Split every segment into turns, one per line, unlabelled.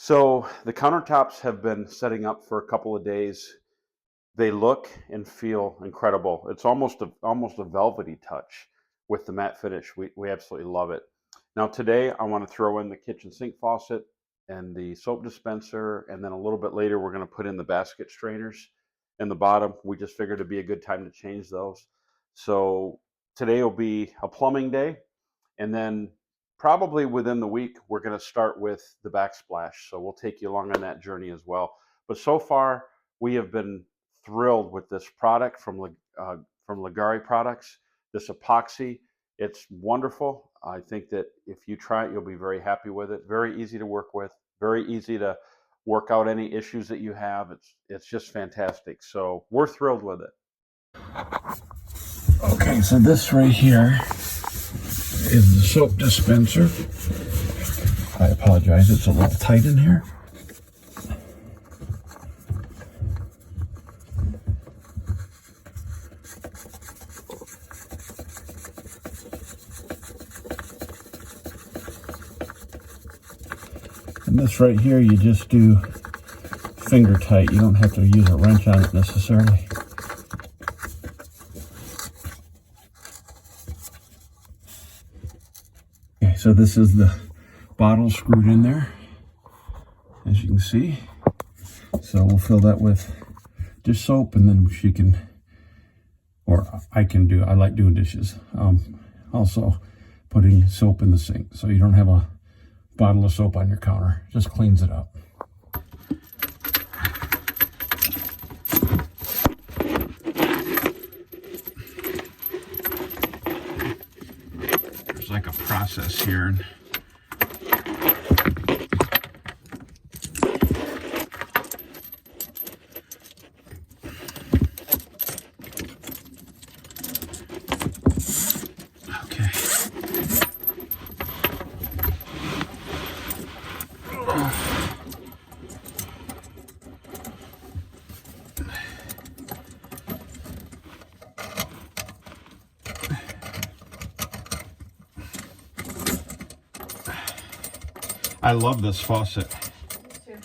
So the countertops have been setting up for a couple of days. They look and feel incredible. It's almost a velvety touch with the matte finish. We absolutely love it. Now today I want to throw in the kitchen sink faucet and the soap dispenser, and then a little bit later we're going to put in the basket strainers in the bottom. We just figured it'd be a good time to change those. So today will be a plumbing day, and then probably within the week, we're going to start with the backsplash. So we'll take you along on that journey as well. But so far, we have been thrilled with this product from Ligari Products, this epoxy. It's wonderful. I think that if you try it, you'll be very happy with it. Very easy to work with, very easy to work out any issues that you have. It's just fantastic. So we're thrilled with it.
Okay, so this right here is the soap dispenser. I apologize, it's a little tight in here. And this right here, you just do finger tight. You don't have to use a wrench on it necessarily. Okay, so this is the bottle screwed in there, as you can see. So we'll fill that with dish soap, and then she can, or I like doing dishes. Also putting soap in the sink, so you don't have a bottle of soap on your counter. Just cleans it up. There's like a process here. Okay. I love this faucet.
Me too.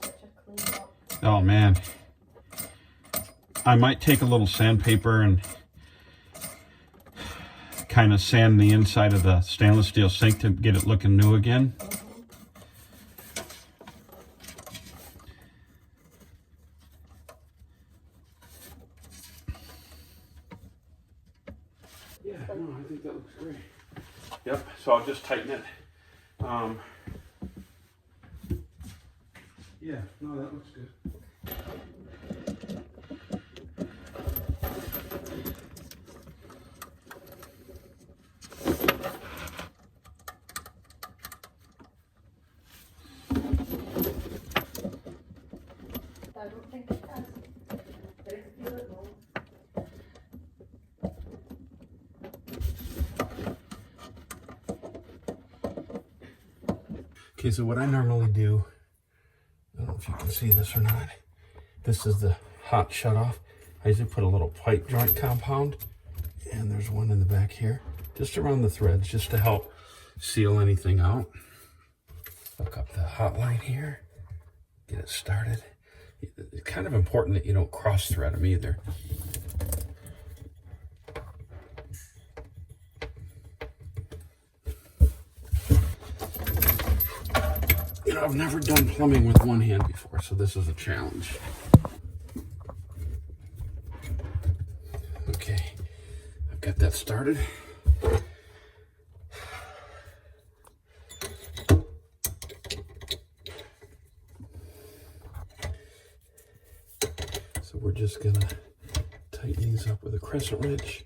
Such a clean up.
Oh man. I might take a little sandpaper and kind of sand the inside of the stainless steel sink to get it looking new again. Yeah, no, I think that looks great. Yep, so I'll just tighten it. Yeah, no, that looks good.
I don't think it does. But I can feel it move.
Okay, so what I normally do, I don't know if you can see this or not, this is the hot shut-off. I usually put a little pipe joint compound, and there's one in the back here, just around the threads, just to help seal anything out. Hook up the hot line here, get it started. It's kind of important that you don't cross-thread them either. You know, I've never done plumbing with one hand before, so this is a challenge. Okay, I've got that started. So we're just gonna tighten these up with a crescent wrench.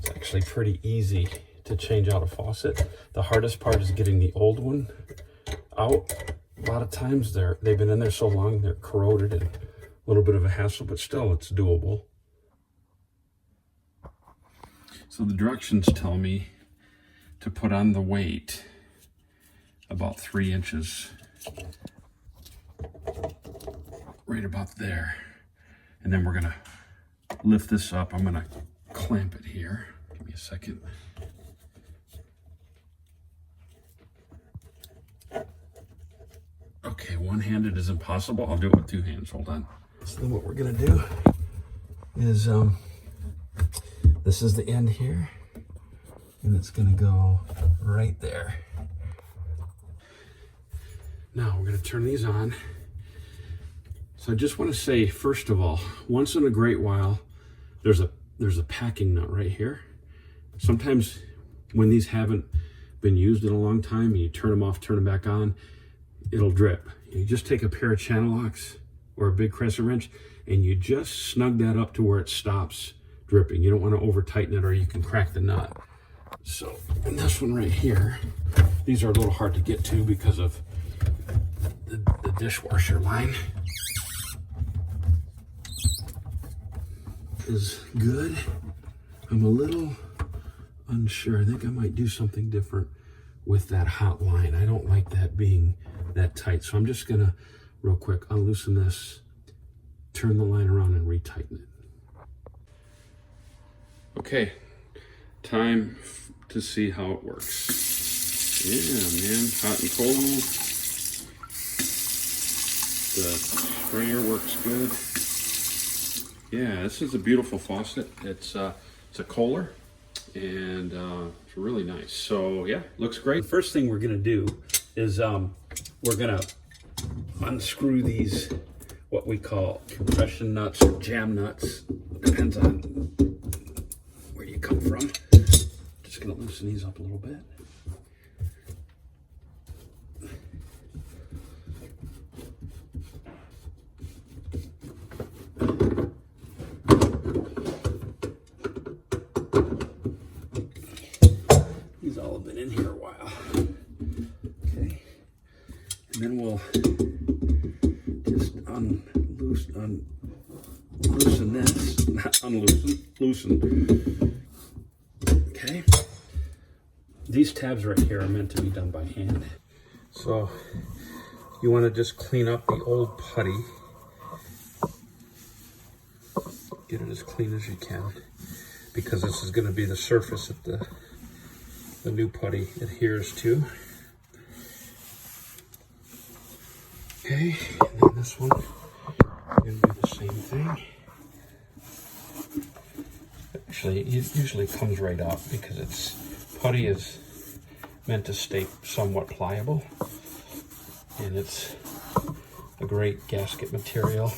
Actually pretty easy to change out a faucet. The hardest part is getting the old one out. A lot of times they've been in there so long they're corroded and a little bit of a hassle, but still it's doable. So the directions tell me to put on the weight about 3 inches, right about there. And then we're gonna lift this up. I'm gonna clamp it here. Give me a second. Okay, one-handed is impossible. I'll do it with two hands. Hold on. So then what we're gonna do is this is the end here, and it's gonna go right there. Now we're gonna turn these on. So I just want to say, first of all, once in a great while, there's a packing nut right here. Sometimes when these haven't been used in a long time, and you turn them off, turn them back on, it'll drip. You just take a pair of channel locks or a big crescent wrench, and you just snug that up to where it stops dripping. You don't want to over tighten it, or you can crack the nut. So, and this one right here, these are a little hard to get to because of the dishwasher line. Is good. I'm a little unsure. I think I might do something different with that hot line. I don't like that being that tight. So I'm just gonna, real quick, unloosen this, turn the line around and retighten it. Okay, time to see how it works. Yeah, man, hot and cold. The sprayer works good. Yeah, this is a beautiful faucet. It's a Kohler, and it's really nice. So yeah, looks great. The first thing we're gonna do is we're gonna unscrew these, what we call compression nuts or jam nuts. Depends on where you come from. Just gonna loosen these up a little bit. These all have been in here a while. Okay, and then we'll just loosen this, not unloosen, loosen. Okay, these tabs right here are meant to be done by hand. So you want to just clean up the old putty. Get it as clean as you can, because this is going to be the surface that the new putty adheres to. Okay, and then this one, we're going to do the same thing. Actually, it usually comes right up because putty is meant to stay somewhat pliable, and it's a great gasket material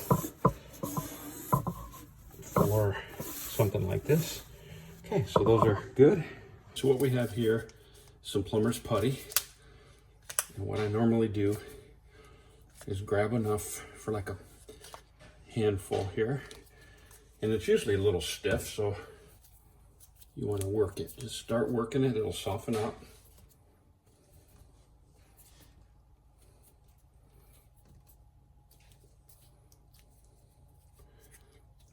for something like this. Okay, so those are good. So what we have here, some plumber's putty. And what I normally do is grab enough for like a handful here. And it's usually a little stiff, so you want to work it. Just start working it, it'll soften up.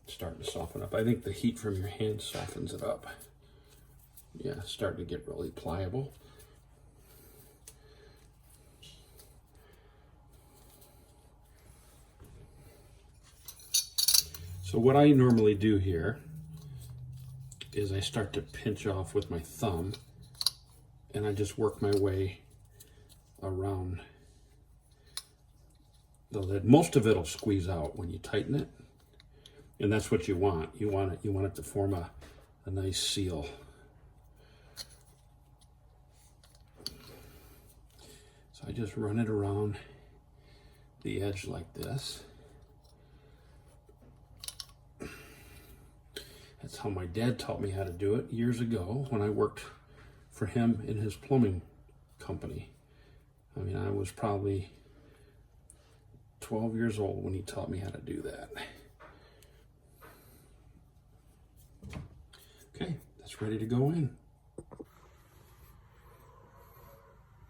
Starting to soften up. I think the heat from your hand softens it up. Yeah, it's starting to get really pliable. So what I normally do here is I start to pinch off with my thumb, and I just work my way around the lid. Most of it'll squeeze out when you tighten it, and that's what you want. You want it to form a nice seal. So I just run it around the edge like this. That's how my dad taught me how to do it years ago when I worked for him in his plumbing company. I mean, I was probably 12 years old when he taught me how to do that. Okay, that's ready to go in.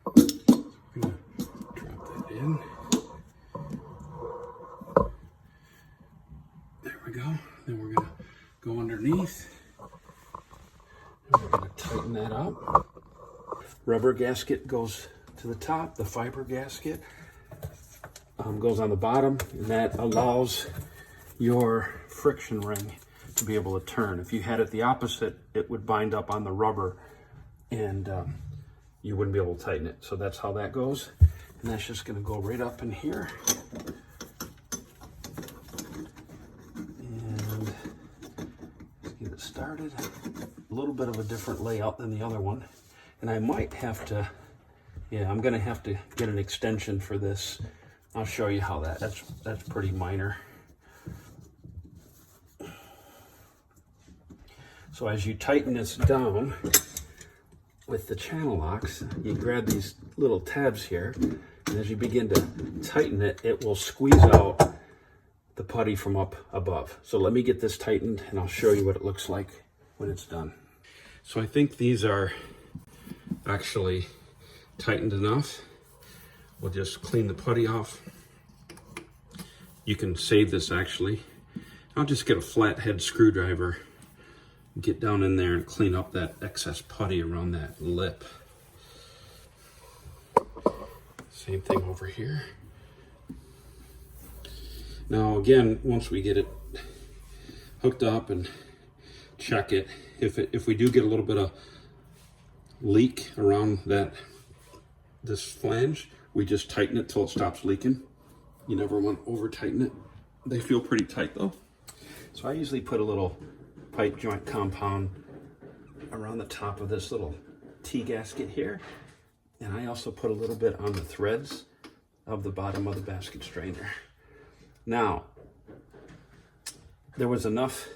I'm gonna drop that in. There we go. Then we're gonna go underneath. And we're gonna tighten that up. Rubber gasket goes to the top. The fiber gasket goes on the bottom, and that allows your friction ring to be able to turn. If you had it the opposite, it would bind up on the rubber and you wouldn't be able to tighten it. So that's how that goes. And that's just going to go right up in here. And let's get it started. A little bit of a different layout than the other one. And I might have to, yeah, I'm going to have to get an extension for this. I'll show you how that's pretty minor. So as you tighten this down with the channel locks, you grab these little tabs here, and as you begin to tighten it, it will squeeze out the putty from up above. So let me get this tightened and I'll show you what it looks like when it's done. So I think these are actually tightened enough. We'll just clean the putty off. You can save this actually. I'll just get a flathead screwdriver, get down in there and clean up that excess putty around that lip. Same thing over here. Now again, once we get it hooked up and check it, if we do get a little bit of leak around this flange, we just tighten it till it stops leaking. You never want to over tighten it. They feel pretty tight though. So I usually put a little pipe joint compound around the top of this little T-gasket here. And I also put a little bit on the threads of the bottom of the basket strainer. Now, there was enough,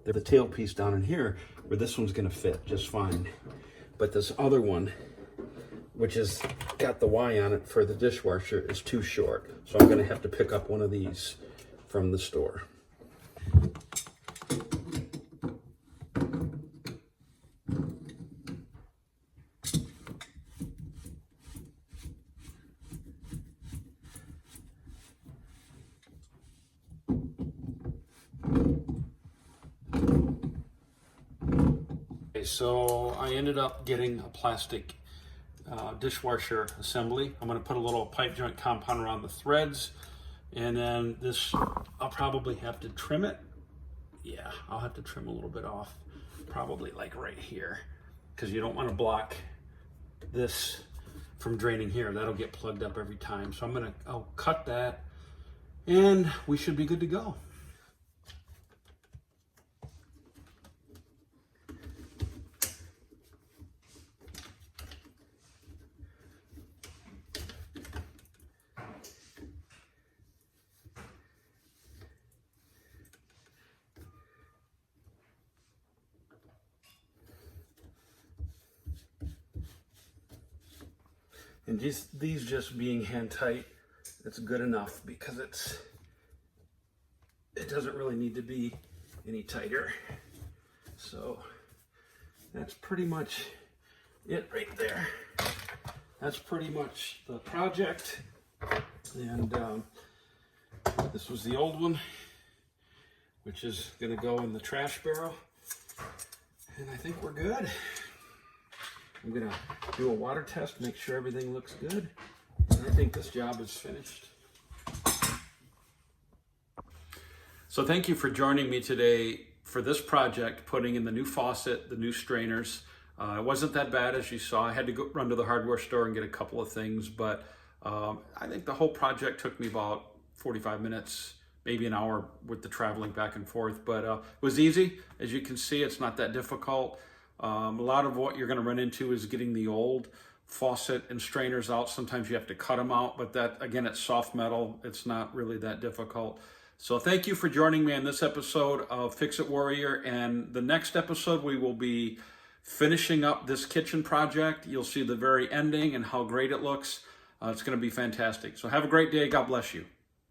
the tailpiece down in here where this one's gonna fit just fine. But this other one, which has got the Y on it for the dishwasher, is too short. So I'm gonna have to pick up one of these from the store. So I ended up getting a plastic dishwasher assembly. I'm going to put a little pipe joint compound around the threads, and then this, I'll probably have to trim it. Yeah, I'll have to trim a little bit off, probably like right here, because you don't want to block this from draining here. That'll get plugged up every time. So I'll cut that, and we should be good to go. And these just being hand tight, it's good enough because it doesn't really need to be any tighter. So that's pretty much it right there. That's pretty much the project. And this was the old one, which is gonna go in the trash barrel. And I think we're good. I'm gonna do a water test, make sure everything looks good. And I think this job is finished. So thank you for joining me today for this project, putting in the new faucet, the new strainers. It wasn't that bad, as you saw. I had to run to the hardware store and get a couple of things, but I think the whole project took me about 45 minutes, maybe an hour with the traveling back and forth, but it was easy. As you can see, it's not that difficult. A lot of what you're going to run into is getting the old faucet and strainers out. Sometimes you have to cut them out, but that, again, it's soft metal. It's not really that difficult. So thank you for joining me on this episode of Fix It Warrior. And the next episode, we will be finishing up this kitchen project. You'll see the very ending and how great it looks. It's going to be fantastic. So have a great day. God bless you.